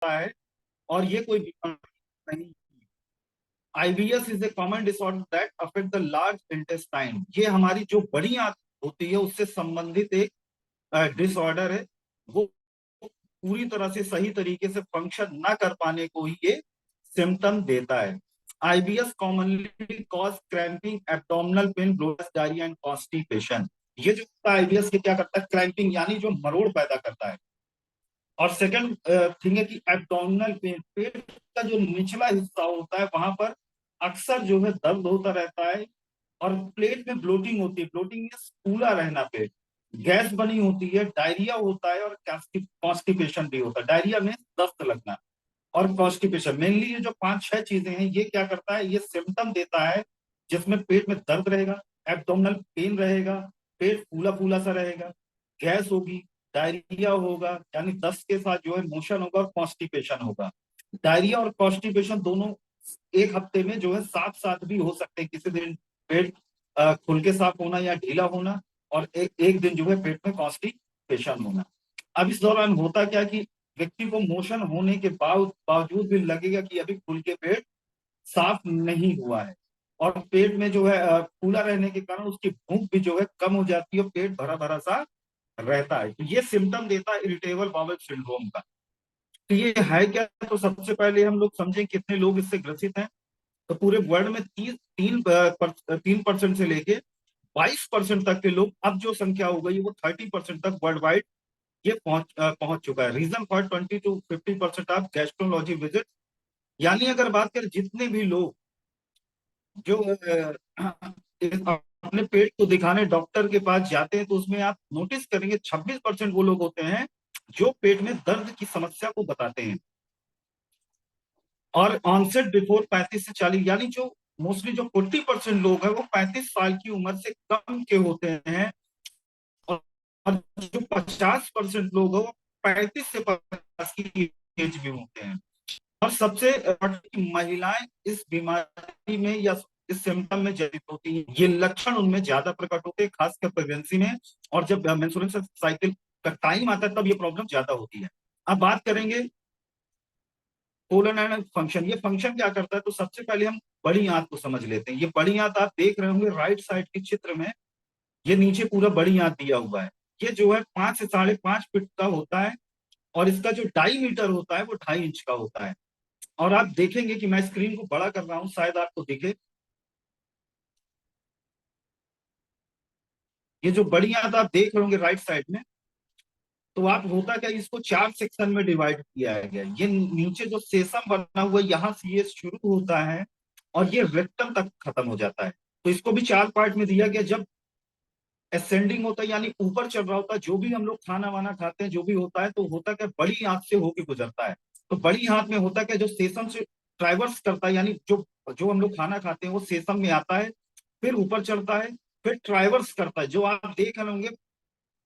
है और ये कोई बीमारी नहीं। IBS is a common disorder that affect the large intestine. ये हमारी जो बड़ी आंत होती है उससे संबंधित एक डिसऑर्डर है। वो पूरी तरह से सही तरीके से फंक्शन ना कर पाने को ही ये सिम्टम देता है। IBS commonly cause cramping, abdominal pain, bloating, diarrhoea and constipation. ये जो आईबीएस के क्या करता है, क्रैम्पिंग यानी जो मरोड़ पैदा करता है। और सेकंड थिंग है कि एब्डोमिनल पेन, पेट का जो निचला हिस्सा होता है वहां पर अक्सर जो है दर्द होता रहता है। और प्लेट में ब्लोटिंग होती है, ब्लोटिंग मीन्स फूला रहना पेट, गैस बनी होती है, डायरिया होता है और कॉन्स्टिपेशन भी होता है। डायरिया में दस्त लगना और कॉन्स्टिपेशन, मेनली ये जो पांच छह चीजें हैं ये क्या करता है, ये सिम्टम देता है जिसमें पेट में दर्द रहेगा, एब्डोमिनल पेन रहेगा, पेट फूला फूला सा रहेगा, गैस होगी, डायरिया होगा यानी दस्त के साथ जो है मोशन होगा और कॉन्स्टिपेशन होगा। डायरिया और कॉन्स्टिपेशन दोनों एक हफ्ते में जो है साथ साथ भी हो सकते हैं। किसी दिन पेट खुल के साफ होना या ढीला होना, और एक दिन जो है पेट में कॉन्स्टिपेशन होना। अब इस दौरान होता क्या कि व्यक्ति को मोशन होने के बावजूद भी लगेगा कि अभी खुल के पेट साफ नहीं हुआ है, और पेट में जो है फूला रहने के कारण उसकी भूख भी जो है कम हो जाती है और पेट भरा भरा सा रहता है। तो ये सिम्टम देता है इरिटेबल बाउल सिंड्रोम का। तो ये है क्या, तो सबसे पहले हम लोग समझें कितने लोग इससे ग्रसित हैं। तो पूरे वर्ल्ड में 3% से लेके 22% तक के लोग, अब जो संख्या हो गई वो 30% तक वर्ल्ड वाइड ये पहुंच चुका है। Reason for 20 to 50% of gastrology visit, यानी अगर बात करें जितने भी लोग जो अपने पेट को दिखाने डॉक्टर के पास जाते हैं, तो उसमें आप नोटिस करेंगे 26% वो लोग होते हैं जो पेट में दर्द की समस्या को बताते हैं। और ऑनसेट बिफोर 35 से 40, यानी जो मोस्टली जो 40% लोग हैं वो 35 साल की उम्र से कम के होते हैं। और जो 50% लोग हैं वो 35 से 50 की एज में होते हैं। और सबसे महिलाएं इस बीमारी में या इस सिम्टम में जड़ित होती हैं। ये लक्षण उनमें ज्यादा प्रकट होते हैं, खासकर प्रेगनेंसी में। और जब मेंस्ट्रुएशन साइकिल का टाइम आता है तब ये प्रॉब्लम ज्यादा होती है। अब बात करेंगे कोलन एंड फंक्शन। ये फंक्शन क्या करता है, तो सबसे पहले हम बड़ी आंत को समझ लेते हैं। ये बड़ी आंत आप देख रहे होंगे राइट साइड के चित्र में, ये नीचे पूरा बड़ी आंत दिया हुआ है। ये जो है 5 से 5.5 फीट का होता है, और इसका जो डाईमीटर होता है वो 2.5 इंच का होता है। और आप देखेंगे कि मैं स्क्रीन को बड़ा कर रहा हूं, शायद आपको दिखे। ये जो बड़ी आंत आप देख रहे होंगे राइट साइड में, तो आप होता क्या, इसको 4 सेक्शन में डिवाइड किया गया। ये नीचे जो सेसम बना हुआ है यहाँ से ये शुरू होता है और ये रेक्टम तक खत्म हो जाता है। तो इसको भी 4 पार्ट में दिया गया। जब असेंडिंग होता है यानी ऊपर चल रहा होता है, जो भी हम लोग खाना वाना खाते हैं जो भी होता है, तो होता क्या बड़ी आंत से होके गुजरता है। तो बड़ी आंत में होता क्या, जो सेसम से ट्राइवर्स करता है, यानी जो जो हम लोग खाना खाते हैं वो सेसम में आता है, फिर ऊपर चढ़ता है, फिर ट्राइवर्स करता है। जो आप देख रहे होंगे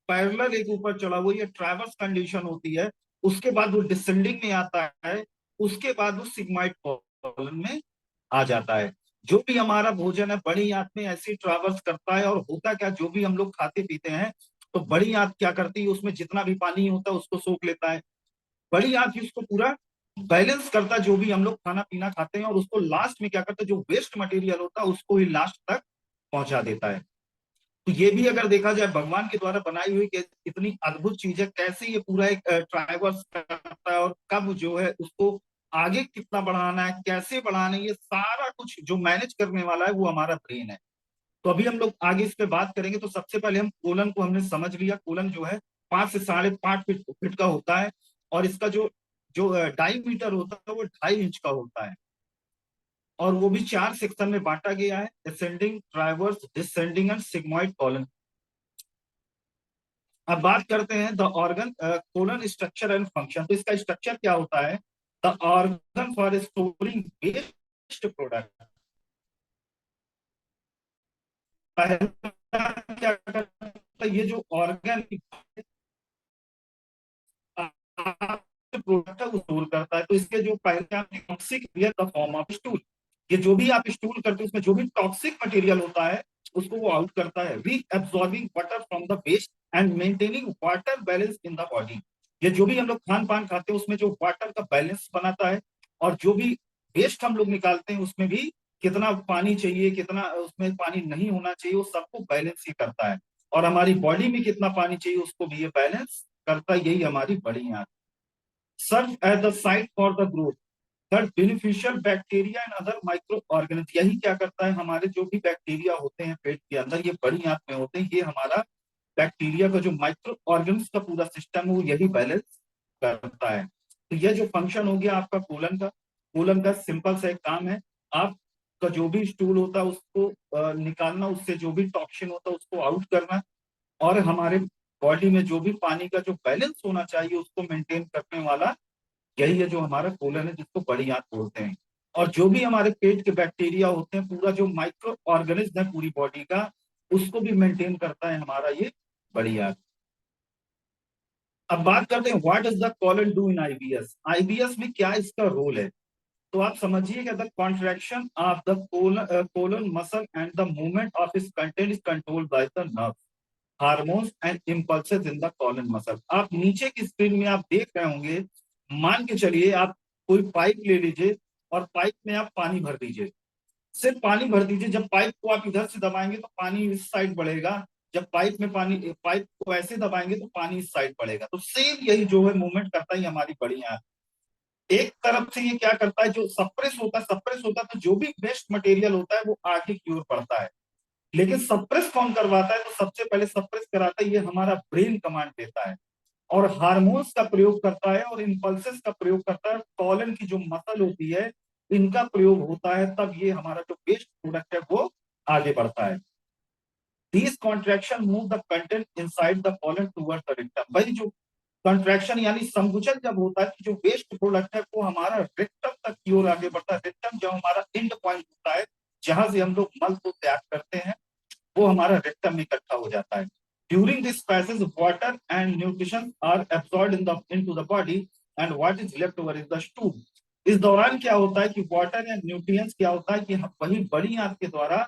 पैरेलल एक ऊपर चढ़ा हुआ, ये ट्रैवर्स कंडीशन होती है। उसके बाद वो डिसेंडिंग में आता है, उसके बाद वो सिग्माइड कॉलम में आ जाता है। जो भी हमारा भोजन है बड़ी आंत में ऐसी ट्रैवर्स करता है। और होता क्या, जो भी हम लोग खाते पीते हैं तो बड़ी आंत क्या करती है, उसमें जितना भी पानी होता है उसको सोख लेता है। बड़ी आंत ही उसको पूरा बैलेंस करता है, जो भी हम लोग खाना पीना खाते हैं, और उसको लास्ट में क्या करता है, जो वेस्ट मटेरियल होता है उसको ही लास्ट तक पहुंचा देता है। तो ये भी अगर देखा जाए भगवान के द्वारा बनाई हुई इतनी अद्भुत चीज है, कैसे ये पूरा एक ट्राइवर्स करता है और कब जो है उसको आगे कितना बढ़ाना है, कैसे बढ़ाना है, ये सारा कुछ जो मैनेज करने वाला है वो हमारा ब्रेन है। तो अभी हम लोग आगे इस पे बात करेंगे। तो सबसे पहले हम कोलन को हमने समझ लिया। कोलन जो है 5 से 5.5 फीट का होता है, और इसका जो जो डाईमीटर होता है वो 2.5 इंच का होता है। और वो भी 4 सेक्शन में बांटा गया है, ascending, transverse, descending and sigmoid colon. अब बात करते हैं the organ colon structure and function. तो इसका स्ट्रक्चर क्या होता है, the organ for storing waste product. पहला क्या करता है, ये जो ऑर्गन प्रोडक्ट है वो स्टोर करता है। तो इसके जो पहले toxic the form of stool, ये जो भी आप स्टूल करते हैं उसमें जो भी टॉक्सिक मटेरियल होता है उसको वो आउट करता है, reabsorbing water from the waste and maintaining water balance in the body. ये जो भी हम लोग खान पान खाते हैं उसमें जो वाटर का बैलेंस बनाता है, और जो भी वेस्ट हम लोग निकालते हैं उसमें भी कितना पानी चाहिए, कितना उसमें पानी नहीं होना चाहिए, वो सबको बैलेंस ही करता है। और हमारी बॉडी में कितना पानी चाहिए उसको भी ये बैलेंस करता है, यही हमारी बड़ी आंत। Serve as the site for the growth that beneficial bacteria and other microorganism. यही क्या करता है, हमारे जो भी बैक्टीरिया होते हैं पेट के अंदर, ये बड़ी आंत में होते हैं, ये हमारा बैक्टीरिया का जो माइक्रो ऑर्गेनिज्म का पूरा सिस्टम है वो यही बैलेंस करता है। तो यह जो फंक्शन हो गया आपका कोलन का सिंपल सा एक काम है, आपका जो भी स्टूल होता है उसको निकालना, उससे जो भी टॉक्सिन होता है उसको आउट करना, और हमारे बॉडी में जो भी पानी का जो बैलेंस होना चाहिए उसको मेंटेन करने वाला यही है जो हमारा कोलन है, जिसको बड़ी आंत बोलते हैं। और जो भी हमारे पेट के बैक्टीरिया होते हैं, पूरा जो माइक्रो ऑर्गेनिज्म है पूरी बॉडी का, उसको भी मेंटेन करता है हमारा ये बड़ी आंत। अब बात करते हैं what is the colon do in IBS. IBS में क्या इसका रोल है, तो आप समझिएगा the contraction of the colon muscle and the movement of its content is controlled by the nerve hormones and impulses in the colon muscle. आप नीचे की स्क्रीन में आप देख रहे होंगे, मान के चलिए आप कोई पाइप ले लीजिए और पाइप में आप पानी भर दीजिए, सिर्फ पानी भर दीजिए। जब पाइप को आप इधर से दबाएंगे तो पानी इस साइड बढ़ेगा, जब पाइप को ऐसे दबाएंगे तो पानी इस साइड बढ़ेगा। तो सेम यही जो है मूवमेंट करता है हमारी बड़ी आंत। एक तरफ से ये क्या करता है, जो सप्रेस होता है तो जो भी वेस्ट मटेरियल होता है वो आगे की ओर बढ़ता है। लेकिन सप्रेस कौन करवाता है, तो सबसे पहले सप्रेस कराता है ये हमारा ब्रेन कमांड देता है, और हार्मोन्स का प्रयोग करता है और इम्पल्सेस का प्रयोग करता है। कॉलन की जो मसल होती है इनका प्रयोग होता है, तब ये हमारा जो वेस्ट प्रोडक्ट है वो आगे बढ़ता है। These contraction move the content inside the colon towards the rectum। भाई जो कंट्रैक्शन यानी संकुचन जब होता है तो जो वेस्ट प्रोडक्ट है वो हमारा रेक्टम तक की ओर आगे बढ़ता है। रेक्टम जो हमारा एंड पॉइंट होता है जहां से हम लोग मल को त्याग करते हैं, वो हमारा रेक्टम में इकट्ठा हो जाता है। During this passage water and nutrition are absorbed into the body and what is left over is the stool. इस दौरान क्या होता है कि वाटर एंड न्यूट्रिएंट्स क्या होता है कि वही बड़ी आंत के द्वारा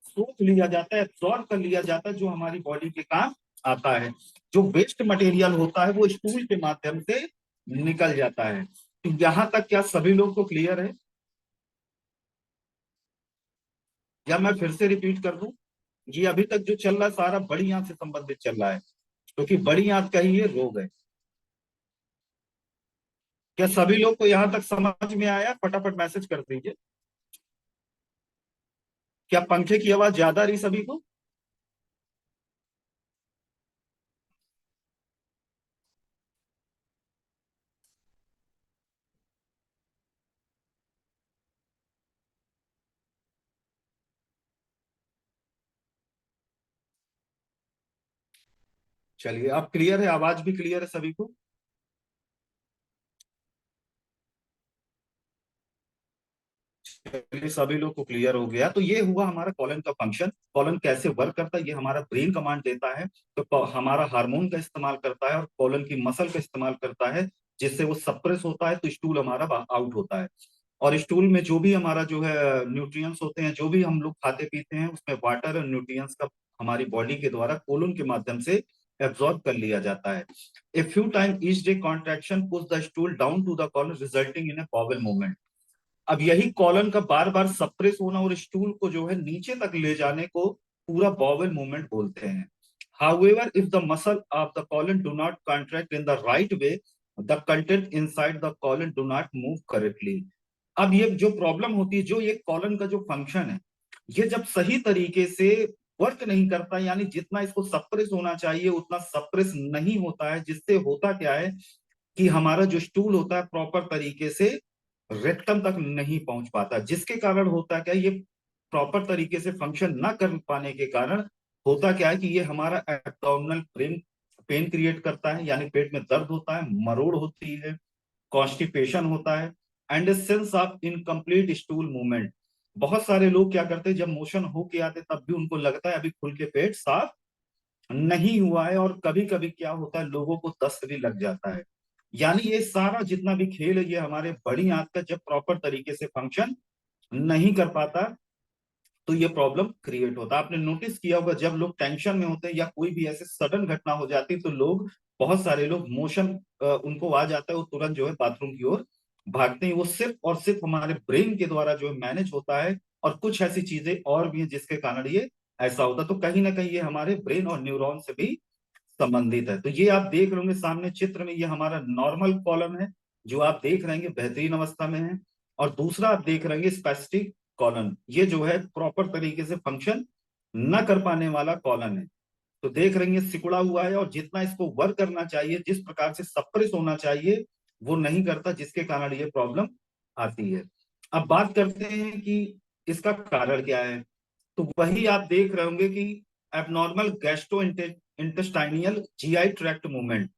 सोख लिया जाता है, एब्सॉर्ब कर लिया जाता है, जो हमारी बॉडी के काम आता है। जो वेस्ट मटेरियल होता है वो स्टूल के माध्यम से निकल जाता है। तो यहां तक क्या सभी लोग को क्लियर है, या मैं फिर से रिपीट कर दूं? ये अभी तक जो चल रहा है सारा बड़ी आंत से संबंधित चल रहा है, क्योंकि बड़ी आंत का ही ये रोग है। क्या सभी लोग को यहां तक समझ में आया? फटाफट मैसेज कर दीजिए। क्या पंखे की आवाज ज्यादा रही सभी को? चलिए अब क्लियर है, आवाज भी क्लियर है सभी को? चलिए सभी लोग को क्लियर हो गया। तो ये हुआ हमारा कॉलन का फंक्शन। कॉलन कैसे वर्क करता है, ये हमारा ब्रेन कमांड देता है, तो हमारा हार्मोन का इस्तेमाल करता है और कॉलन की मसल का इस्तेमाल करता है, जिससे वो सप्रेस होता है तो स्टूल हमारा आउट होता है। और स्टूल में जो भी हमारा जो है न्यूट्रिएंट्स होते हैं, जो भी हम लोग खाते पीते हैं, उसमें वाटर और न्यूट्रिएंट्स का हमारी बॉडी के द्वारा कोलन के माध्यम से एब्जॉर्ब कर लिया जाता है। A few time each day contraction push the stool down to the colon resulting in a bowel movement. अब यही कॉलन का बार बार सप्रेस होना और स्टूल को जो है नीचे तक ले जाने को पूरा बॉवेल मूवमेंट बोलते हैं। However, if the muscle of the colon do not contract in the right way, the content inside the colon do not move correctly। अब ये जो प्रॉब्लम होती है, जो ये कॉलन का जो फंक्शन है, ये जब सही तरीके से वर्क नहीं करता, यानी जितना इसको सप्रेस होना चाहिए उतना सप्रेस नहीं होता है, जिससे होता क्या है कि हमारा जो स्टूल होता है प्रॉपर तरीके से रेक्टम तक नहीं पहुंच पाता, जिसके कारण होता क्या है, ये प्रॉपर तरीके से फंक्शन ना कर पाने के कारण होता क्या है कि ये हमारा एब्डोमिनल पेन पेन क्रिएट करता है, यानी पेट में दर्द होता है, मरोड़ होती है, कॉन्स्टिपेशन होता है, and a sense of incomplete stool movement. बहुत सारे लोग क्या करते हैं, जब मोशन होके आते तब भी उनको लगता है अभी खुल के पेट साफ नहीं हुआ है, और कभी कभी क्या होता है लोगों को दस्त भी लग जाता है। यानी ये सारा जितना भी खेल है ये हमारे बड़ी आंत का जब प्रॉपर तरीके से फंक्शन नहीं कर पाता तो ये प्रॉब्लम क्रिएट होता है। आपने नोटिस किया होगा जब लोग टेंशन में होते हैं या कोई भी ऐसे सडन घटना हो जाती है तो लोग बहुत सारे लोग मोशन उनको आ जाता है, वो तुरंत जो है बाथरूम की ओर भागते हैं। वो सिर्फ और सिर्फ हमारे ब्रेन के द्वारा जो है मैनेज होता है, और कुछ ऐसी चीजें और भी हैं जिसके कारण ये ऐसा होता है। तो कहीं ना कहीं ये हमारे ब्रेन और न्यूरॉन से भी संबंधित है। तो ये आप देख रहे होंगे सामने चित्र में, ये हमारा नॉर्मल कॉलम है जो आप देख रहे हैं बेहतरीन अवस्था में है, और दूसरा आप देख रहे हैं स्पेसिफिक कॉलन, ये जो है प्रॉपर तरीके से फंक्शन न कर पाने वाला कॉलन है। तो देख रहे हैं सिकुड़ा हुआ है, और जितना इसको वर्क करना चाहिए, जिस प्रकार से सप्रेस होना चाहिए, वो नहीं करता, जिसके कारण ये प्रॉब्लम आती है। अब बात करते हैं कि इसका कारण क्या है। तो वही आप देख रहे होंगे कि abnormal gastrointestinal GI tract movement,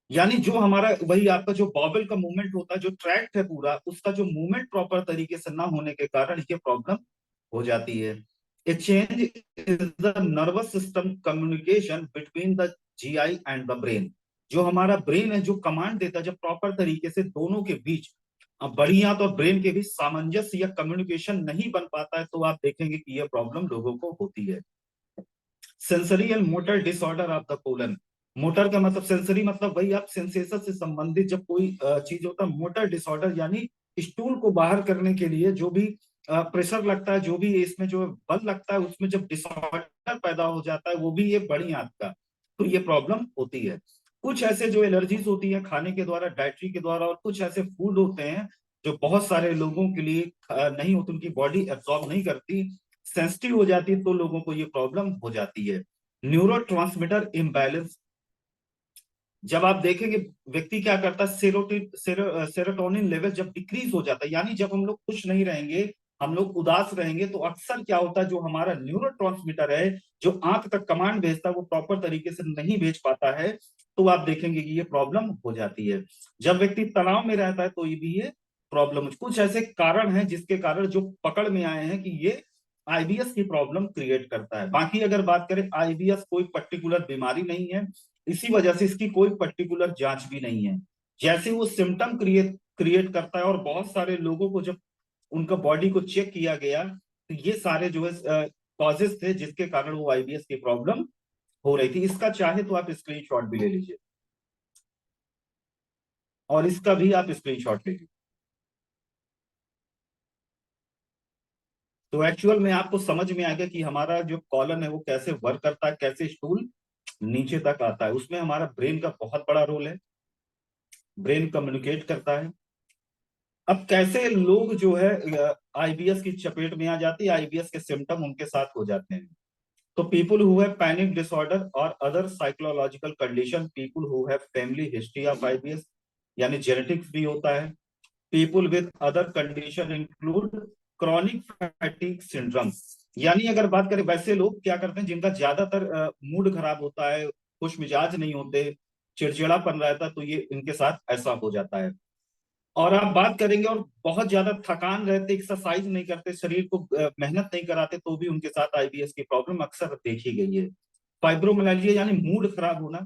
यानी जो हमारा वही आपका जो बॉबल का मूवमेंट होता है, जो ट्रैक्ट है पूरा, उसका जो मूवमेंट प्रॉपर तरीके से ना होने के कारण ये प्रॉब्लम हो जाती है। ए change is the nervous system communication between the GI and the brain. जो हमारा ब्रेन है जो कमांड देता है, जब प्रॉपर तरीके से दोनों के बीच, अब बड़ी आंत और ब्रेन के बीच सामंजस्य या कम्युनिकेशन नहीं बन पाता है, तो आप देखेंगे कि यह प्रॉब्लम लोगों को होती है। Sensory and motor disorder of the colon. Motor का मतलब, सेंसरी मतलब वही आप सेंसेशन से संबंधित जब कोई चीज होता है। मोटर डिसऑर्डर यानी स्टूल को बाहर करने के लिए जो भी प्रेशर लगता है, जो भी इसमें जो बल लगता है, उसमें जब डिसऑर्डर पैदा हो जाता है, वो भी ये बड़ी आंत का, तो ये प्रॉब्लम होती है। कुछ ऐसे जो एलर्जीज होती है खाने के द्वारा, डाइटरी के द्वारा, और कुछ ऐसे फूड होते हैं जो बहुत सारे लोगों के लिए नहीं होती, उनकी बॉडी एब्जॉर्ब नहीं करती, सेंसिटिव हो जाती है, तो लोगों को ये प्रॉब्लम हो जाती है। न्यूरो इम्बैलेंस, जब आप देखेंगे व्यक्ति क्या करता है, सेरोटोनिन लेवल जब डिक्रीज हो जाता है, यानी जब हम लोग खुश नहीं रहेंगे, हम लोग उदास रहेंगे, तो अक्सर क्या होता है, जो हमारा न्यूरो है, जो आंख तक कमांड भेजता है, वो प्रॉपर तरीके से नहीं भेज पाता है, तो आप देखेंगे कि ये प्रॉब्लम हो जाती है। जब व्यक्ति तनाव में रहता है, तो ये भी ये प्रॉब्लम, कुछ ऐसे कारण हैं जिसके कारण जो पकड़ में आए हैं कि ये आईबीएस की प्रॉब्लम क्रिएट करता है। बाकी अगर बात करें, आईबीएस कोई पर्टिकुलर बीमारी नहीं है, इसी वजह से इसकी कोई पर्टिकुलर जांच भी नहीं है। जैसे वो सिम्टम क्रिएट क्रिएट करता है, और बहुत सारे लोगों को जब उनका बॉडी को चेक किया गया, तो ये सारे जो है कॉजेस थे जिसके कारण वो आईबीएस की प्रॉब्लम हो रही थी। इसका चाहे तो आप स्क्रीनशॉट भी ले लीजिए, और इसका भी आप स्क्रीनशॉट ले लीजिए। तो एक्चुअल में आपको समझ में आ गया कि हमारा जो कॉलन है वो कैसे वर्क करता है, कैसे स्टूल नीचे तक आता है। उसमें हमारा ब्रेन का बहुत बड़ा रोल है, ब्रेन कम्युनिकेट करता है। अब कैसे लोग जो है आईबीएस की चपेट में आ जाती है, आईबीएस के सिम्टम उनके साथ हो जाते हैं। तो people who have panic disorder और other psychological condition, people who have family history of IBS, यानी जेनेटिक्स भी होता है। People with other condition include chronic fatigue syndrome, यानी अगर बात करें वैसे लोग क्या करते हैं जिनका ज्यादातर मूड खराब होता है, खुश मिजाज नहीं होते, चिड़चिड़ापन रहता है, तो ये इनके साथ ऐसा हो जाता है। और आप बात करेंगे और बहुत ज्यादा थकान रहते, एक्सरसाइज नहीं करते, शरीर को मेहनत नहीं कराते, तो भी उनके साथ आईबीएस की प्रॉब्लम अक्सर देखी गई है। फाइब्रोमियाल्जिया यानी मूड खराब होना,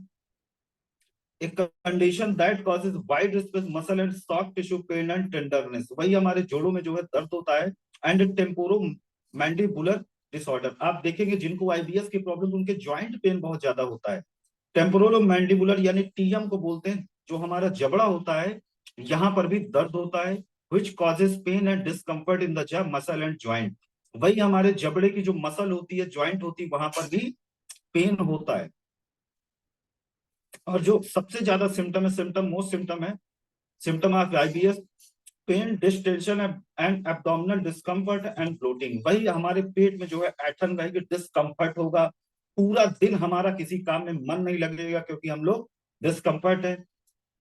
एक condition that causes wide space muscle and soft tissue pain and tenderness, वही हमारे जोड़ों में जो है दर्द होता है। एंड टेम्पोरो मैंडिबुलर डिसऑर्डर, आप देखेंगे जिनको आईबीएस की प्रॉब्लम, उनके ज्वाइंट पेन बहुत ज्यादा होता है। टेम्पोरल मैंडिबुलर यानी टीएम को बोलते हैं, जो हमारा जबड़ा होता है, यहां पर भी दर्द होता है। Which causes pain and discomfort in the jaw muscle and joint, वही हमारे जबड़े की जो मसल होती है, ज्वाइंट होती है, वहां पर भी पेन होता है। और जो सबसे ज्यादा सिम्टम है, सिम्टम मोस्ट सिम्टम है, symptom of IBS, pain distension and abdominal discomfort and bloating, वही हमारे पेट में जो है ऐठन रहेगी, डिस्कम्फर्ट होगा, पूरा दिन हमारा किसी काम में मन नहीं लगेगा क्योंकि हम लोग डिस्कम्फर्ट है।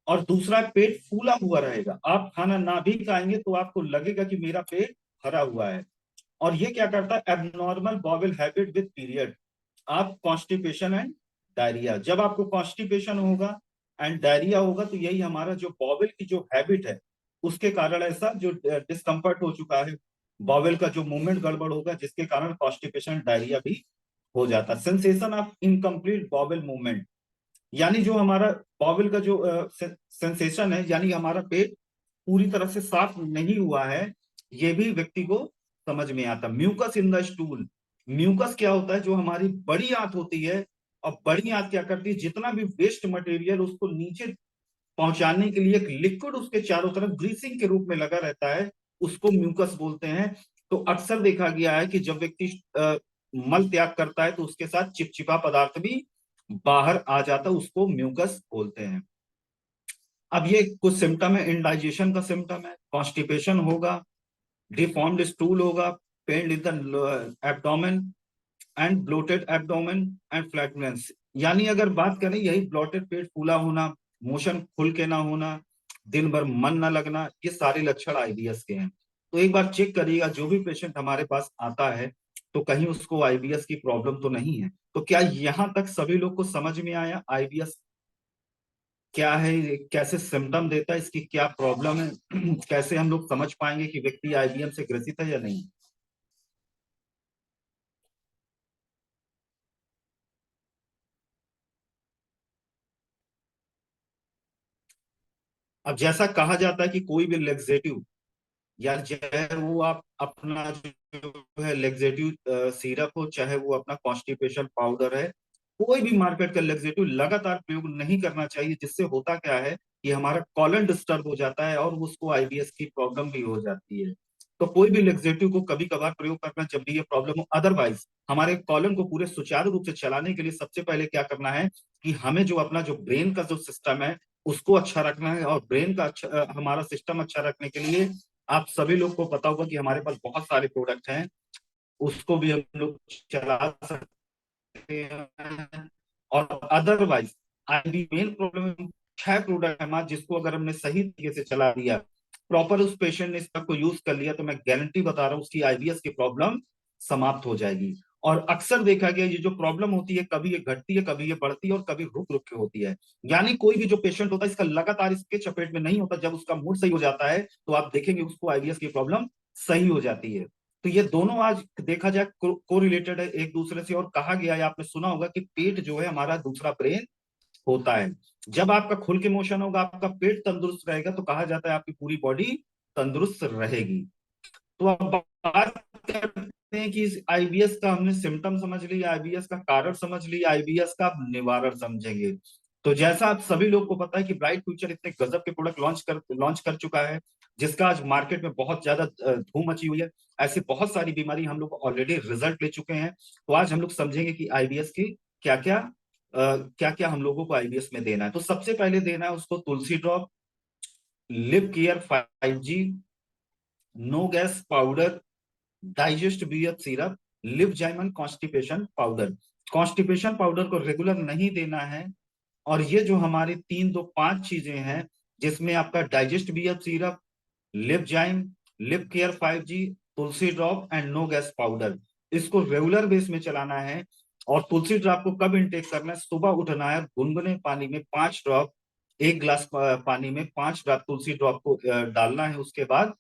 और दूसरा, पेट फूला हुआ रहेगा, आप खाना ना भी खाएंगे तो आपको लगेगा कि मेरा पेट भरा हुआ है। और ये क्या करता है, abnormal bowel habit with period, आप कॉन्स्टिपेशन एंड डायरिया, जब आपको कॉन्स्टिपेशन होगा एंड डायरिया होगा, तो यही हमारा जो बॉवेल की जो हैबिट है, उसके कारण ऐसा जो डिस्कम्फर्ट हो चुका है, बॉवेल का जो मूवमेंट गड़बड़ होगा, जिसके कारण कॉन्स्टिपेशन डायरिया भी हो जाता है। Sensation of incomplete bowel movement, यानी जो हमारा बॉवेल का जो सेंसेशन है, यानी हमारा पेट पूरी तरह से साफ नहीं हुआ है, ये भी व्यक्ति को समझ में आता। Mucus in the stool, mucus क्या होता है, जो हमारी बड़ी आंत होती है, और बड़ी आंत क्या करती है, जितना भी वेस्ट मटेरियल उसको नीचे पहुंचाने के लिए एक लिक्विड उसके चारों तरफ ग्रीसिंग के रूप में लगा रहता है, उसको म्यूकस बोलते हैं। तो अक्सर देखा गया है कि जब व्यक्ति मल त्याग करता है तो उसके साथ चिपचिपा पदार्थ भी बाहर आ जाता है, उसको म्यूकस बोलते हैं। अब ये कुछ सिम्टम है, इंडाइजेशन का सिम्टम है, कॉन्स्टिपेशन होगा, डिफॉर्म्ड स्टूल होगा, pain in the abdomen and bloated abdomen and flatulence. यानी अगर बात करें यही ब्लोटेड पेट, फूला होना, मोशन खुल के ना होना, दिन भर मन ना लगना, ये सारे लक्षण आईबीएस के हैं। तो एक बार चेक करिएगा, जो भी पेशेंट हमारे पास आता है तो कहीं उसको आईबीएस की प्रॉब्लम तो नहीं है। तो क्या यहां तक सभी लोग को समझ में आया आईबीएस क्या है, कैसे सिम्टम देता है, इसकी क्या प्रॉब्लम है, कैसे हम लोग समझ पाएंगे कि व्यक्ति आईबीएम से ग्रसित है या नहीं। अब जैसा कहा जाता है कि कोई भी लेग्जेटिव, यार चाहे वो आप अपना जो है लेग्जेटिव सिरप हो, चाहे वो अपना कॉन्स्टिपेशन पाउडर है, कोई भी मार्केट का लेग्जेटिव लगातार प्रयोग नहीं करना चाहिए। जिससे होता क्या है कि हमारा कॉलन डिस्टर्ब हो जाता है और उसको आईबीएस की प्रॉब्लम भी हो जाती है। तो कोई भी लेग्जेटिव को कभी कभार प्रयोग करना जब भी ये प्रॉब्लम हो। अदरवाइज हमारे कॉलन को पूरे सुचारू रूप से चलाने के लिए सबसे पहले क्या करना है कि हमें जो अपना जो ब्रेन का जो सिस्टम है उसको अच्छा रखना है। और ब्रेन का अच्छा हमारा सिस्टम अच्छा रखने के लिए आप सभी लोग को पता होगा कि हमारे पास बहुत सारे प्रोडक्ट हैं, उसको भी हम लोग चला सकते हैं। और otherwise IB main problem 6 product है हमारे, जिसको अगर हमने सही तरीके से चला दिया, प्रॉपर उस पेशेंट ने इसका को यूज कर लिया, तो मैं गारंटी बता रहा हूँ उसकी आईबीएस की प्रॉब्लम समाप्त हो जाएगी। और अक्सर देखा गया ये जो प्रॉब्लम होती है, कभी ये घटती है, कभी ये बढ़ती है और कभी रुक रुक के होती है। यानी कोई भी जो पेशेंट होता है इसका लगातार इसके चपेट में नहीं होता, जब उसका मूड सही हो जाता है तो आप देखेंगे उसको आईबीएस की प्रॉब्लम सही हो जाती है। तो ये दोनों आज देखा जाए को रिलेटेड है एक दूसरे से। और कहा गया है, आपने सुना होगा कि पेट जो है हमारा दूसरा ब्रेन होता है। जब आपका खुल के मोशन होगा, आपका पेट तंदुरुस्त रहेगा, तो कहा जाता है आपकी पूरी बॉडी तंदुरुस्त रहेगी। तो अब बात करते हैं कि इस आईबीएस का हमने सिम्टम समझ लिया, आईबीएस का कारण समझ लिया, आईबीएस का अब निवारण समझेंगे। तो जैसा आप सभी लोग को पता है कि ब्राइट फ्यूचर इतने गजब के प्रोडक्ट लॉन्च कर चुका है, जिसका आज मार्केट में बहुत ज्यादा धूम मची हुई है। ऐसी बहुत सारी बीमारी हम लोग ऑलरेडी रिजल्ट ले चुके हैं। तो आज हम लोग समझेंगे कि आईबीएस की क्या क्या क्या क्या हम लोगों को आईबीएस में देना है। तो सबसे पहले देना है उसको Tulsi drop, Liv care 5G, no gas powder, digest BF syrup, Liv जाइमन कॉन्स्टिपेशन पाउडर। कॉन्स्टिपेशन पाउडर को रेगुलर नहीं देना है। और ये जो हमारी 3 2 5 चीजें हैं, जिसमें आपका digest BF syrup, Livzyme, Liv care 5G, Tulsi drop and no gas powder, इसको रेगुलर बेस में चलाना है। और तुलसी ड्रॉप को कब इंटेक करना है, सुबह उठना है, गुनगुने पानी में 5 ड्रॉप, 1 गिलास पानी में 5 ड्रॉप तुलसी ड्रॉप को डालना है। उसके बाद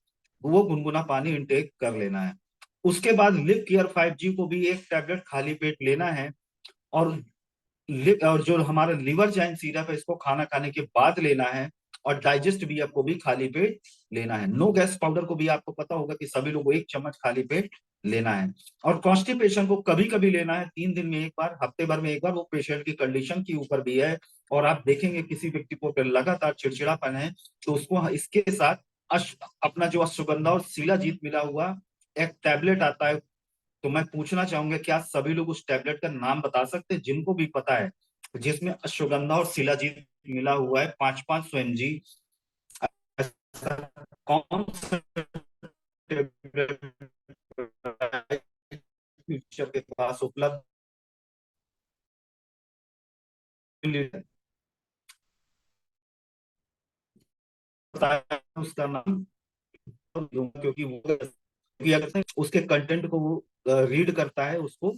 वो गुनगुना पानी इंटेक कर लेना है। उसके बाद लिव केयर 5G को भी एक टैबलेट खाली पेट लेना है। और और जो हमारा लिवर जाइन सीरप है, इसको खाना खाने के बाद लेना है। और डाइजेस्ट भी आपको भी खाली पेट लेना है। नो गैस पाउडर को भी आपको पता होगा कि सभी लोगों को 1 चम्मच खाली पेट लेना है। और कॉन्स्टिपेशन को कभी कभी लेना है, 3 दिन में एक बार, हफ्ते भर में एक बार, वो पेशेंट की कंडीशन के ऊपर भी है। और आप देखेंगे किसी व्यक्ति को अगर लगातार चिड़चिड़ापन है तो उसको इसके साथ अपना जो अश्वगंधा और शिलाजीत मिला हुआ एक टैबलेट आता है। तो मैं पूछना चाहूंगा, क्या सभी लोग उस टैबलेट का नाम बता सकते हैं जिनको भी पता है, जिसमें अश्वगंधा और शिलाजीत मिला हुआ है, 5 5 सौ mg। ऐसा कौन सा टैबलेट फ्यूचर के पास उपलब्ध बताया उसका नाम दूंगा, क्योंकि वो क्योंकि अगर उसके कंटेंट को वो रीड करता है, उसको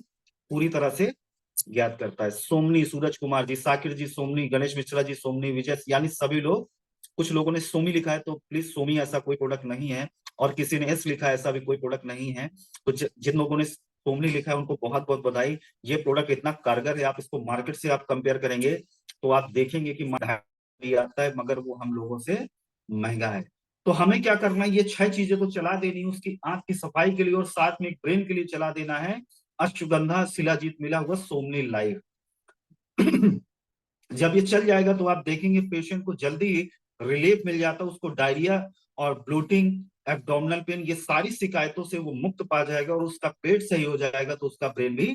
पूरी तरह से ज्ञात करता है। सोमनी, सूरज कुमार जी, साकिर जी सोमनी, गणेश मिश्रा जी सोमनी, विजय, यानी सभी लोग। कुछ लोगों ने सोमी लिखा है, तो प्लीज सोमी ऐसा कोई प्रोडक्ट नहीं है। और किसी ने एस लिखा है, ऐसा भी कोई प्रोडक्ट नहीं है। तो जिन लोगों ने सोमनी लिखा है उनको बहुत बहुत बधाई। ये प्रोडक्ट इतना कारगर है, आप इसको मार्केट से आप कंपेयर करेंगे तो आप देखेंगे कि भी आता है, मगर वो हम लोगों से महंगा है। तो हमें क्या करना है, ये 6 चीजें तो चला देनी है उसकी आंख की सफाई के लिए, और साथ में ब्रेन के लिए चला देना है अश्वगंधा शिलाजीत मिला हुआ सोमनी लाइव। जब ये चल जाएगा तो आप देखेंगे पेशेंट को जल्दी रिलीफ मिल जाता है, उसको डायरिया और ब्लोटिंग, एब्डोमिनल पेन, ये सारी शिकायतों से वो मुक्त पा जाएगा, और उसका पेट सही हो जाएगा तो उसका ब्रेन भी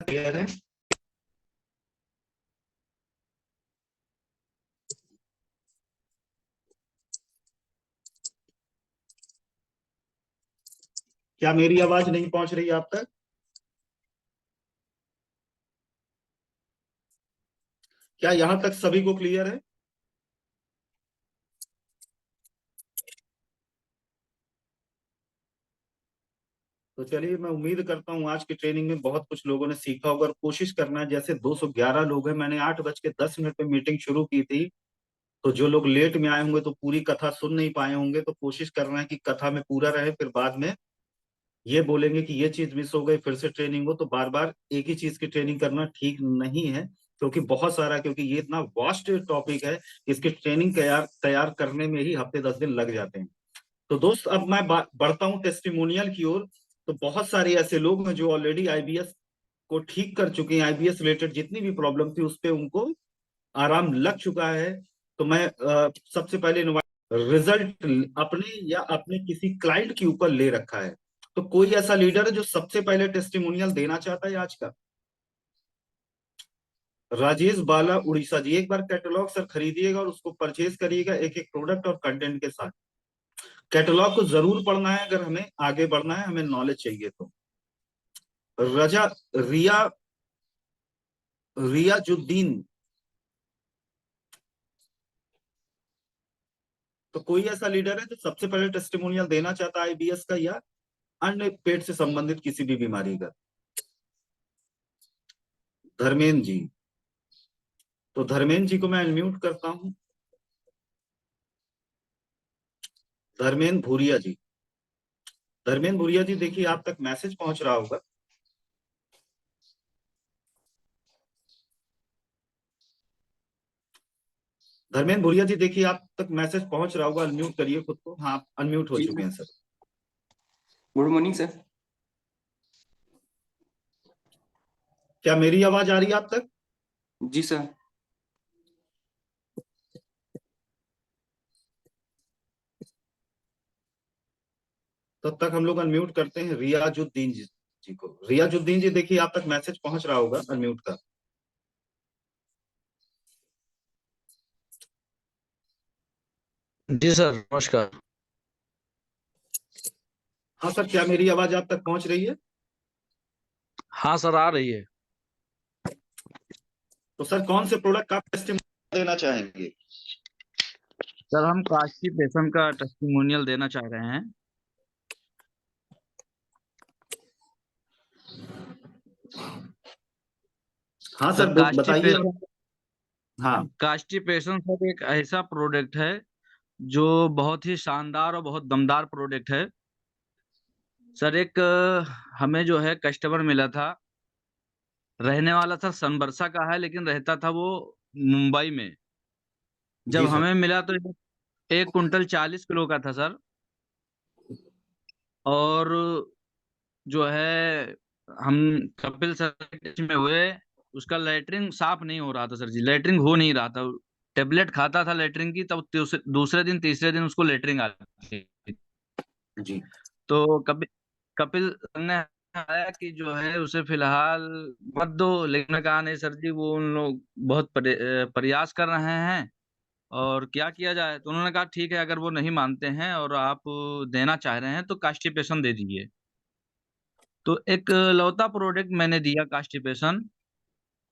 क्लियर है। क्या मेरी आवाज नहीं पहुंच रही आप तक? क्या यहां तक सभी को क्लियर है? तो चलिए, मैं उम्मीद करता हूँ आज की ट्रेनिंग में बहुत कुछ लोगों ने सीखा होगा, और कोशिश करना है, जैसे 211 लोग हैं, मैंने 8:10 पे मीटिंग शुरू की थी, तो जो लोग लेट में आए होंगे तो पूरी कथा सुन नहीं पाए होंगे, तो कोशिश करना है कि कथा में पूरा रहे, फिर बाद में ये बोलेंगे कि ये चीज मिस हो गई, फिर से ट्रेनिंग हो, तो बार बार एक ही चीज की ट्रेनिंग करना ठीक नहीं है, क्योंकि बहुत सारा, क्योंकि ये इतना वास्ट टॉपिक है, इसकी ट्रेनिंग तैयार तैयार करने में ही हफ्ते 10 दिन लग जाते हैं। तो दोस्त, अब मैं बढ़ता हूँ टेस्टिमोनियल की ओर। तो बहुत सारे ऐसे लोग हैं जो ऑलरेडी आईबीएस को ठीक कर चुके हैं, आईबीएस रिलेटेड जितनी भी प्रॉब्लम थी उस पे उनको आराम लग चुका है। तो मैं सबसे पहले रिजल्ट अपने या अपने किसी क्लाइंट के ऊपर ले रखा है। तो कोई ऐसा लीडर है जो सबसे पहले टेस्टिमोनियल देना चाहता है आज का? राजेश बाला उड़ीसा जी, एक बार कैटलॉग सर खरीदिएगा और उसको परचेज करिएगा, एक एक प्रोडक्ट और कंटेंट के साथ। कैटलॉग को जरूर पढ़ना है अगर हमें आगे बढ़ना है, हमें नॉलेज चाहिए तो। रजा रिया रियाजुद्दीन, तो कोई ऐसा लीडर है जो सबसे पहले टेस्टिमोनियल देना चाहता है आईबीएस का या अन्य पेट से संबंधित किसी भी बीमारी का? धर्मेंद्र जी, तो धर्मेंद्र जी को मैं अनम्यूट करता हूं। धर्मेंद्र भूरिया जी, धर्मेंद्र भूरिया जी, देखिए आप तक मैसेज पहुंच रहा होगा। धर्मेंद्र भूरिया जी, देखिए आप तक मैसेज पहुंच रहा होगा, अनम्यूट करिए खुद को। हाँ, अनम्यूट हो जी चुके हैं सर। Good morning sir. क्या मेरी आवाज आ रही है आप तक? जी सर। तब तक हम लोग अनम्यूट करते हैं रियाजुद्दीन जी को। रियाजुद्दीन जी, देखिए आप तक मैसेज पहुंच रहा होगा अनम्यूट का। जी सर, नमस्कार। हाँ सर, क्या मेरी आवाज आप तक पहुंच रही है? हाँ सर, आ रही है। तो सर, कौन से प्रोडक्ट आप टेस्टिमोनियल देना चाहेंगे? सर, हम कांस्टिपेशन का टेस्टिमोनियल देना चाह रहे हैं। हाँ सर, सर, बताइए। हाँ कांस्टिपेशन सर एक ऐसा प्रोडक्ट है जो बहुत ही शानदार और बहुत दमदार प्रोडक्ट है। सर, एक हमें जो है कस्टमर मिला था, रहने वाला सर सनबरसा का है, लेकिन रहता था वो मुंबई में। जब जी सर। हमें मिला तो 1 कुंटल 40 किलो का था सर। और जो है, हम कपिल सर के टच में हुए, उसका लेटरिन साफ नहीं हो रहा था सर जी, लेटरिन हो नहीं रहा था। टेबलेट खाता था लेटरिन की, तब दूसरे दिन तीसरे दिन उसको लेटरिन आती थी। जी तो कपिल सर ने आया कि जो है उसे फिलहाल मत दो, लेकिन मैंने कहा नहीं सर जी, वो उन लोग बहुत प्रयास कर रहे हैं और क्या किया जाए। तो उन्होंने कहा ठीक है, अगर वो नहीं मानते हैं और आप देना चाह रहे हैं तो कास्टिपेशन दे दीजिए। तो एक लौता प्रोडक्ट मैंने दिया कास्टिपेशन,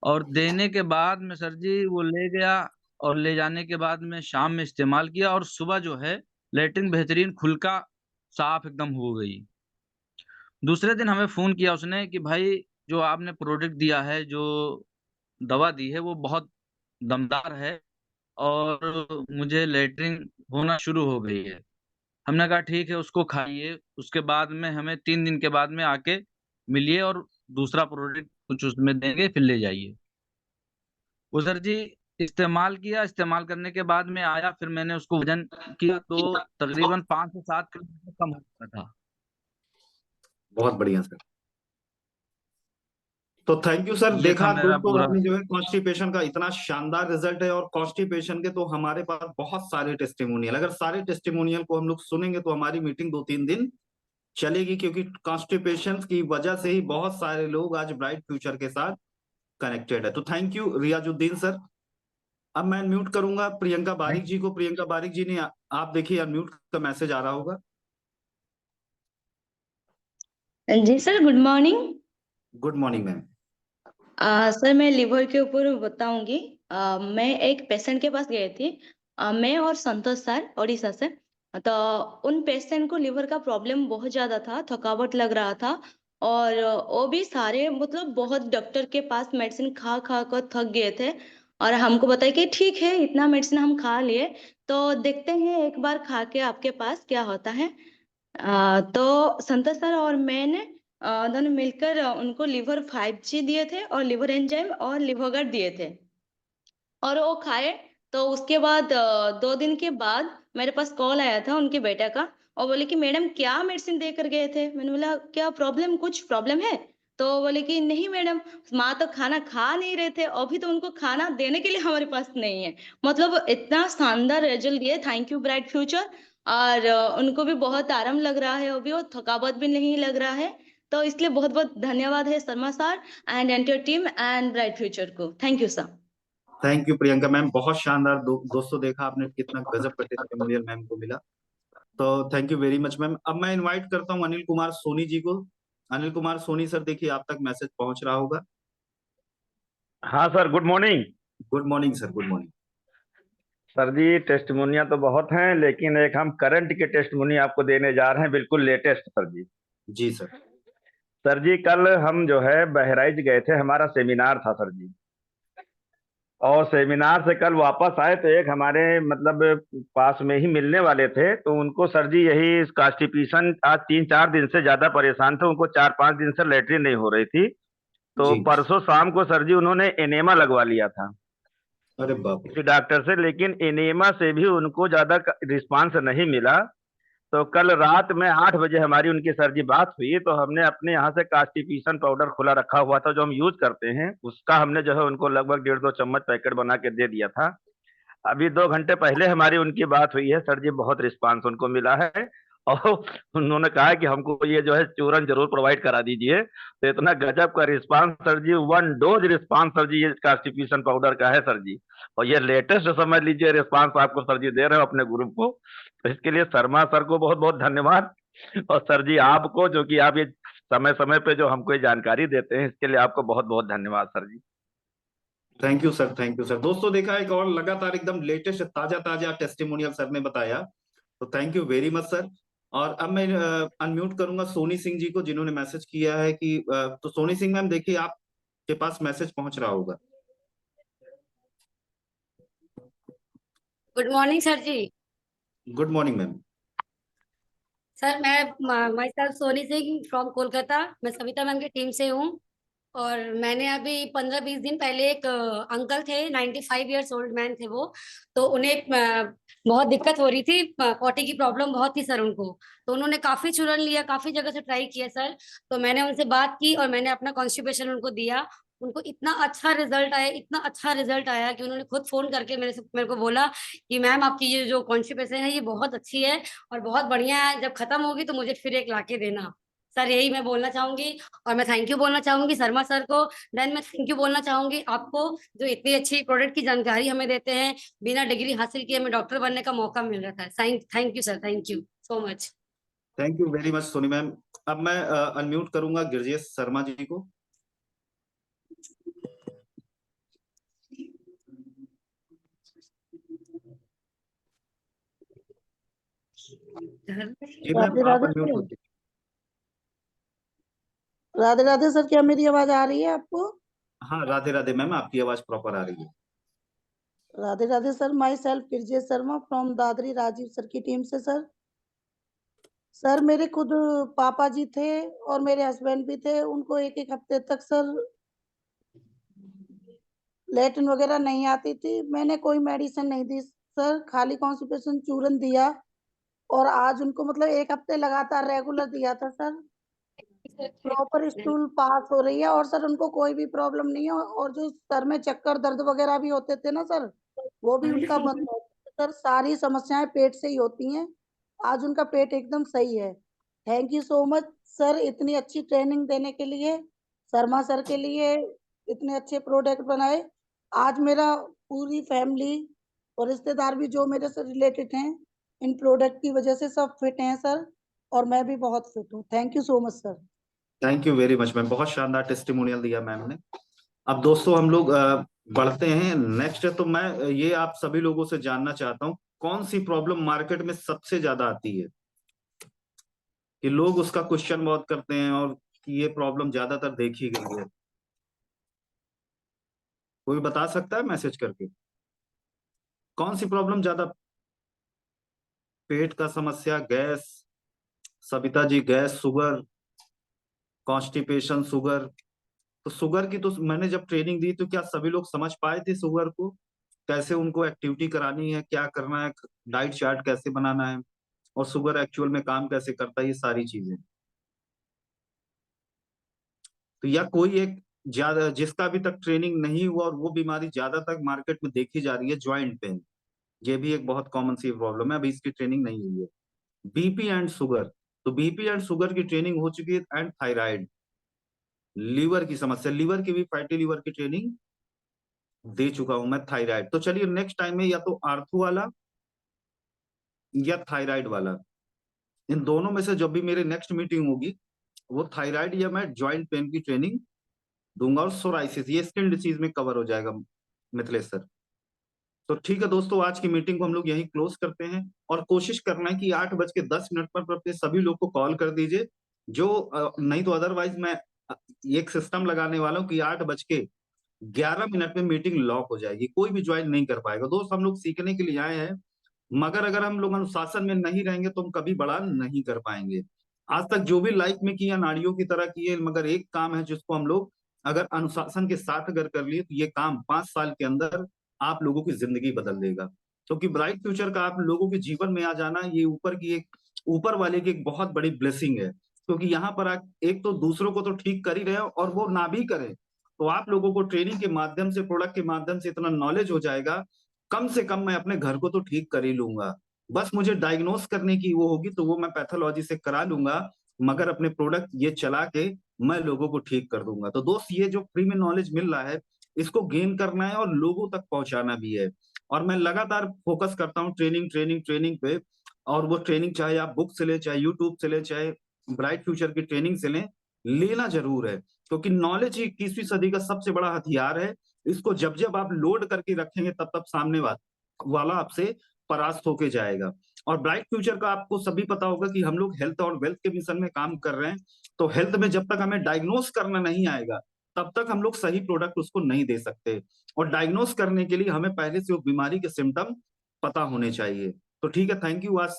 और देने के बाद में सर जी वो ले गया, और ले जाने के बाद में शाम में इस्तेमाल किया, और सुबह जो है लेटरिन बेहतरीन खुलका साफ एकदम हो गई। दूसरे दिन हमें फोन किया उसने कि भाई, जो आपने प्रोडक्ट दिया है, जो दवा दी है, वो बहुत दमदार है और मुझे लेटरिन होना शुरू हो गई है। हमने कहा ठीक है, उसको खाइए। उसके बाद में हमें 3 दिन के बाद में आके मिलिए और दूसरा प्रोडक्ट कुछ उसमें देंगे, फिर ले जाइए। वो सर जी इस्तेमाल किया, इस्तेमाल करने के बाद में आया, फिर मैंने उसको वजन किया तो तकरीबन 5 से 7 किलो कम हो गया था। बहुत बढ़िया सर। तो थैंक यू सर। ये था देखा मेरा दोस्तों, पूरा। आपने जो है कॉन्स्टिपेशन का इतना शानदार रिजल्ट है, और कॉन्स्टिपेशन के तो हमारे पास बहुत सारे टेस्टिमोनियल, अगर सारे टेस्टिमोनियल को हम लोग सुनेंगे तो हमारी मीटिंग 2-3 दिन चलेगी, क्योंकि कॉन्स्टिपेशन की वजह से ही बहुत सारे लोग आज ब्राइट फ्यूचर के साथ कनेक्टेड है। तो थैंक यू रियाजुद्दीन सर। अब मैं म्यूट करूंगा प्रियंका बारिक जी को। प्रियंका बारिक जी ने, आप देखिए अनम्यूट का मैसेज आ रहा होगा। जी sir, good morning. Good morning ma'am. Sir मैं लिवर के ऊपर बताऊंगी। मैं एक पेशेंट के पास गई थी। मैं और संतोष सर उड़ीसा से। तो उन पेशेंट को लिवर का प्रॉब्लम बहुत ज्यादा था, थकावट लग रहा था। और वो भी सारे मतलब बहुत डॉक्टर के पास मेडिसिन खा खा कर थक गए थे। और हमको बताया कि ठीक है, इतना मेडिसिन हम खा लिए, तो देखते हैं एक बार खा के आपके पास क्या होता है। तो संतोष सर और मैंने दोनों मिलकर उनको लिवर 5G दिए थे और लिवर एंजाइम और लिवोगार्ड दिए थे। और वो खाए। तो उसके बाद 2 दिन के बाद मेरे पास कॉल आया था उनके बेटा का। और बोले कि मैडम क्या मेडिसिन देकर गए थे। मैंने बोला क्या प्रॉब्लम, कुछ प्रॉब्लम है। तो बोले कि नहीं मैडम, माँ तो खाना खा नहीं रहे थे, अभी तो उनको खाना देने के लिए हमारे पास नहीं है। मतलब इतना शानदार रिजल्ट दिए। Thank you bright future. और उनको भी बहुत आराम लग रहा है, अभी वो थकावट भी नहीं लग रहा है। तो इसलिए बहुत बहुत धन्यवाद है Sharma sir and entire team and bright future को। Thank you sir. Thank you Priyanka ma'am, बहुत शानदार। दोस्तों देखा आपने कितना गजब का टेस्टिमोनियल मैम को मिला। तो thank you very much ma'am. अब मैं इनवाइट करता हूँ अनिल कुमार सोनी जी को। अनिल कुमार सोनी सर, देखिए आप तक मैसेज पहुंच रहा होगा। हाँ sir, good morning. Good morning sir, good morning. Sir जी टेस्टिमोनिया तो बहुत हैं, लेकिन एक हम करंट के टेस्टिमोनी आपको देने जा रहे हैं, बिल्कुल लेटेस्ट सर जी। जी सर। सर जी कल हम जो है बहराइच गए थे, हमारा सेमिनार था सर जी। और सेमिनार से कल वापस आए तो एक हमारे मतलब पास में ही मिलने वाले थे, तो उनको सर जी यही कॉन्स्टिपेशन आज 3-4 दिन से ज्यादा परेशान थे। उनको 4-5 दिन से लेटरिन नहीं हो रही थी। तो जी। परसों शाम को सर जी उन्होंने एनेमा लगवा लिया था अरे बाप रे। किसी डॉक्टर से, लेकिन एनेमा से भी उनको ज्यादा रिस्पांस नहीं मिला। तो कल रात में 8 बजे हमारी उनकी सर जी बात हुई, तो हमने अपने यहाँ से कॉन्स्टिपेशन पाउडर खुला रखा हुआ था जो हम यूज करते हैं, उसका हमने जो है उनको लगभग 1.5-2 चम्मच पैकेट बना के दे दिया था। अभी 2 घंटे पहले हमारी उनकी बात हुई है सर जी, बहुत रिस्पांस उनको मिला है। और उन्होंने कहा कि हमको ये जो है चूरन जरूर प्रोवाइड करा दीजिए। तो इतना गजब का रिस्पांस सर जी, 1 डोज रिस्पांस सर जी ये कॉन्स्टिपेशन पाउडर का है सर जी। और ये लेटेस्ट समझ लीजिए रिस्पांस आपको सर जी दे रहे हो अपने ग्रुप को। तो इसके लिए शर्मा सर को बहुत बहुत धन्यवाद। और सर जी आपको, जो कि आप ये समय समय पे जो हमको ये जानकारी देते हैं, इसके लिए आपको बहुत बहुत धन्यवाद sir ji. Thank you sir, thank you sir. दोस्तों देखा, एक और लगातार एकदम लेटेस्ट ताजा ताजा टेस्टिमोनियल सर ने बताया। तो thank you very much sir. और अब मैं अनम्यूट करूंगा सोनी सिंह जी को, जिन्होंने मैसेज किया है कि तो सोनी सिंह मैम देखिए आपके पास मैसेज पहुंच रहा होगा। गुड मॉर्निंग सर जी। Good morning ma'am. सर मैं myself Soni Singh from Kolkata. मैं सविता मैम की टीम से हूँ। और मैंने अभी 15-20 दिन पहले एक अंकल थे, 95 ईयर्स ओल्ड मैन थे वो। तो उन्हें बहुत दिक्कत हो रही थी, पॉटी की प्रॉब्लम बहुत थी सर उनको। तो उन्होंने काफी चूरन लिया, काफी जगह से ट्राई किया सर। तो मैंने उनसे बात की और मैंने अपना कॉन्स्टिपेशन उनको दिया। उनको इतना अच्छा रिजल्ट आया, इतना अच्छा रिजल्ट आया कि उन्होंने खुद फोन करके मेरे को बोला कि मैम आपकी ये जो कॉन्स्टिपेशन है ये बहुत अच्छी है और बहुत बढ़िया है, जब खत्म होगी तो मुझे फिर एक लाके देना। सर यही मैं बोलना चाहूंगी। और मैं थैंक यू बोलना चाहूंगी शर्मा सर को। देन मैं थैंक यू बोलना चाहूंगी आपको, जो इतनी अच्छी प्रोडक्ट की जानकारी हमें देते हैं। बिना डिग्री हासिल किए हमें डॉक्टर बनने का मौका मिल रहा था। Thank you sir, thank you so much. Thank you very much Soni ma'am. अब मैं अनम्यूट करूंगा गिरजेश शर्मा जी को। जी मैम, राधे आप राधे अनम्यूट सर। होते। राधे राधे सर, क्या मेरी आवाज आ रही है आपको? हाँ राधे राधे मैम, आपकी आवाज प्रॉपर आ रही है। Radhe Radhe sir, myself Girjesh Sharma from Dadri, Rajiv sir की टीम से सर। सर मेरे खुद पापा जी थे और मेरे हस्बैंड भी थे, उनको 1-1 हफ्ते तक सर लेटरिन वगैरह नहीं आती थी। मैंने कोई मेडिसिन नहीं दी सर, खाली कॉन्स्टिपेशन चूरन दिया और आज उनको मतलब 1 हफ्ते लगातार रेगुलर दिया था सर। प्रॉपर स्टूल पास हो रही है और सर उनको कोई भी प्रॉब्लम नहीं है और जो सर में चक्कर दर्द वगैरह भी होते थे ना सर, वो भी उनका बंद हो गया। सर सारी समस्याएं पेट से ही होती हैं, आज उनका पेट एकदम सही है। Thank you so much sir इतनी अच्छी ट्रेनिंग देने के लिए, शर्मा सर के लिए इतने अच्छे प्रोडक्ट बनाए। आज मेरा पूरी फैमिली और रिश्तेदार भी जो मेरे से रिलेटेड हैं, इन प्रोडक्ट की वजह से सब फिट हैं सर, और मैं भी बहुत फिट हूँ। Thank you so much sir. Thank you very much ma'am, बहुत शानदार टेस्टिमोनियल दिया मैम ने। अब दोस्तों हम लोग बढ़ते हैं नेक्स्ट। तो मैं ये आप सभी लोगों से जानना चाहता हूँ, कौन सी प्रॉब्लम मार्केट में सबसे ज्यादा आती है कि लोग उसका क्वेश्चन बहुत करते हैं और कि ये प्रॉब्लम ज्यादातर देखी गई है? कोई बता सकता है मैसेज करके कौन सी प्रॉब्लम ज्यादा? पेट का समस्या, gas, Savita ji gas, sugar, constipation, sugar. तो शुगर की तो मैंने जब ट्रेनिंग दी तो क्या सभी लोग समझ पाए थे शुगर को, कैसे उनको एक्टिविटी करानी है, क्या करना है, डाइट चार्ट कैसे बनाना है, और शुगर एक्चुअल में काम कैसे करता है, ये सारी चीजें। तो या कोई एक ज्यादा जिसका अभी तक ट्रेनिंग नहीं हुआ और वो बीमारी ज्यादातर मार्केट में देखी जा रही है, ज्वाइंट पेन, ये भी एक बहुत कॉमन सी प्रॉब्लम है, अभी इसकी ट्रेनिंग नहीं हुई है। बीपी एंड शुगर, तो बीपी एंड शुगर की ट्रेनिंग हो चुकी है, एंड थायराइड, लीवर की समस्या, लीवर की भी, फैटी लीवर की ट्रेनिंग दे चुका हूं मैं, थायराइड। तो चलिए नेक्स्ट टाइम में या तो आर्थो वाला या थायराइड वाला, इन दोनों में से जब भी मेरी नेक्स्ट मीटिंग होगी वो थायराइड या मैं ज्वाइंट पेन की ट्रेनिंग दूंगा, और सोराइसिस, ये स्किन डिसीज में कवर हो जाएगा मिथिलेश सर। तो ठीक है दोस्तों, आज की मीटिंग को हम लोग यहीं क्लोज करते हैं, और कोशिश करना है कि 8:10 पर अपने सभी लोग को कॉल कर दीजिए, जो नहीं तो अदरवाइज मैं एक सिस्टम लगाने वाला हूँ कि 8:11 में मीटिंग लॉक हो जाएगी, कोई भी ज्वाइन नहीं कर पाएगा। दोस्त हम लोग सीखने के लिए आए हैं, मगर अगर हम लोग अनुशासन में नहीं रहेंगे तो हम कभी बड़ा नहीं कर पाएंगे। आज तक जो भी लाइफ में किया नाड़ियों की तरह किए, मगर एक काम है जिसको हम लोग अगर अनुशासन के साथ अगर कर लिए तो ये काम 5 साल के अंदर आप लोगों की जिंदगी बदल देगा। क्योंकि ब्राइट फ्यूचर का आप लोगों के जीवन में आ जाना, ये ऊपर वाले की एक बहुत बड़ी ब्लेसिंग है। क्योंकि यहाँ पर एक तो दूसरों को तो ठीक कर ही रहे हो, और वो ना भी करें तो आप लोगों को ट्रेनिंग के माध्यम से, प्रोडक्ट के माध्यम से इतना नॉलेज हो जाएगा, कम से कम मैं अपने घर को तो ठीक कर ही लूंगा। बस मुझे डायग्नोस करने की वो होगी तो वो मैं पैथोलॉजी से करा लूंगा, मगर अपने प्रोडक्ट ये चला के मैं लोगों को ठीक कर दूंगा। तो दोस्त ये जो फ्री में नॉलेज मिल रहा है, इसको गेन करना है और लोगों तक पहुंचाना भी है। और मैं लगातार फोकस करता हूँ ट्रेनिंग ट्रेनिंग ट्रेनिंग पे, और वो ट्रेनिंग चाहे आप बुक से ले, चाहे यूट्यूब से ले, चाहे ब्राइट फ्यूचर की ट्रेनिंग से लें, लेना जरूर है। क्योंकि नॉलेज ही 21वीं सदी का सबसे बड़ा हथियार है। इसको जब जब आप लोड करके रखेंगे तब तब सामने वाला आपसे परास्त होके जाएगा। और ब्राइट फ्यूचर का आपको सभी पता होगा कि हम लोग हेल्थ और वेल्थ के मिशन में काम कर रहे हैं। तो हेल्थ में जब तक हमें डायग्नोस करना नहीं आएगा तब तक हम लोग सही प्रोडक्ट उसको नहीं दे सकते, और डायग्नोस करने के लिए हमें पहले से वो बीमारी के सिम्टम पता होने चाहिए। तो ठीक है, थैंक यू आज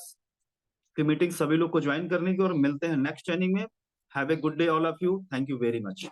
की मीटिंग सभी लोग को ज्वाइन करने की, और मिलते हैं नेक्स्ट ट्रेनिंग में। Have a good day all of you, thank you very much.